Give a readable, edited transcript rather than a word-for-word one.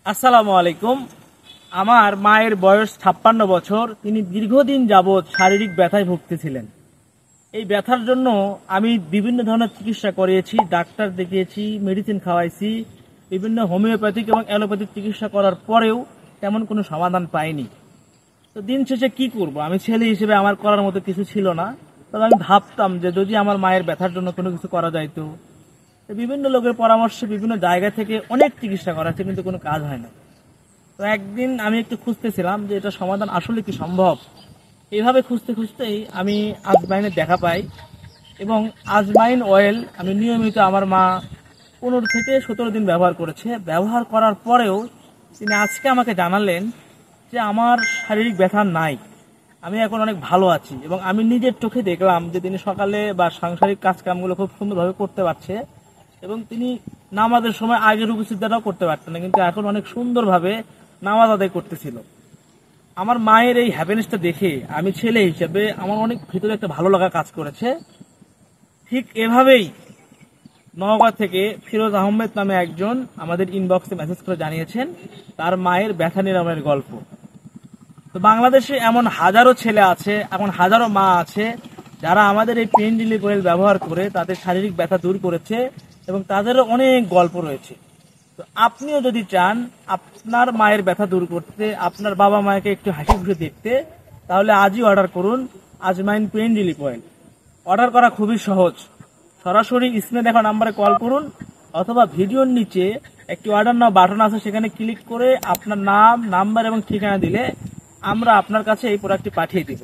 আসসালামু আলাইকুম। আমার মায়ের বয়স ৫৬ বছর। তিনি দীর্ঘদিন যাবৎ শারীরিক ব্যথায় ভুগতেছিলেন। এই ব্যথার জন্য আমি বিভিন্ন ধরনের চিকিৎসা করিয়েছি, ডাক্তার দেখিয়েছি, মেডিসিন খাওয়াইছি, বিভিন্ন হোমিওপ্যাথিক এবং অ্যালোপ্যাথিক চিকিৎসা করার পরেও তেমন কোনো সমাধান পাইনি। তো দিন শেষে কি করব, আমি ছেলে হিসেবে আমার করার মতো কিছু ছিল না। তবে আমি ভাবতাম যে যদি আমার মায়ের ব্যথার জন্য কোনো কিছু করা যাইতো। বিভিন্ন লোকের পরামর্শে বিভিন্ন জায়গা থেকে অনেক চিকিৎসা করাচ্ছে, কিন্তু কোনো কাজ হয় না। তো একদিন আমি একটু খুঁজতেছিলাম যে এটা সমাধান আসলে কি সম্ভব। এইভাবে খুঁজতে খুঁজতেই আমি আজমাইনের দেখা পাই, এবং আজমাইন অয়েল আমি নিয়মিত আমার মা 15 থেকে 17 দিন ব্যবহার করেছে। ব্যবহার করার পরেও তিনি আজকে আমাকে জানালেন যে আমার শারীরিক ব্যথা নাই, আমি এখন অনেক ভালো আছি। এবং আমি নিজের চোখে দেখলাম যে তিনি সকালে বা সাংসারিক কাজকামগুলো খুব সুন্দরভাবে করতে পারছে, এবং তিনি নামাজের সময় আগে রুকু সিজদাটাও করতে পারতেন না, কিন্তু এখন অনেক সুন্দরভাবে নামাজ আদায় করতেছিল। আমার মায়ের এই হ্যাপিনেসটা দেখে আমি ছেলে হিসেবে আমার অনেক ভিতরে একটা ভালো লাগা কাজ করেছে। ঠিক এভাবেই নওগাঁ থেকে ফিরোজ আহমেদ নামে একজন আমাদের ইনবক্সে মেসেজ করে জানিয়েছেন তার মায়ের ব্যথা নিরাময়ের গল্প। তো বাংলাদেশে এমন হাজারো ছেলে আছে, এমন হাজারো মা আছে যারা আমাদের এই পেইন রিলিফ অয়েল ব্যবহার করে তাদের শারীরিক ব্যথা দূর করেছে, এবং তাদেরও অনেক গল্প রয়েছে। তো আপনিও যদি চান আপনার মায়ের ব্যথা দূর করতে, আপনার বাবা মাকে একটু হাসি খুশি দেখতে, তাহলে আজই অর্ডার করুন আজমাইন পেইন রিলিফ অয়েল। অর্ডার করা খুবই সহজ। সরাসরি স্ক্রিনে দেখা নাম্বারে কল করুন, অথবা ভিডিওর নিচে একটি অর্ডার নাও বাটন আছে, সেখানে ক্লিক করে আপনার নাম, নাম্বার এবং ঠিকানা দিলে আমরা আপনার কাছে এই প্রোডাক্টটি পাঠিয়ে দিব।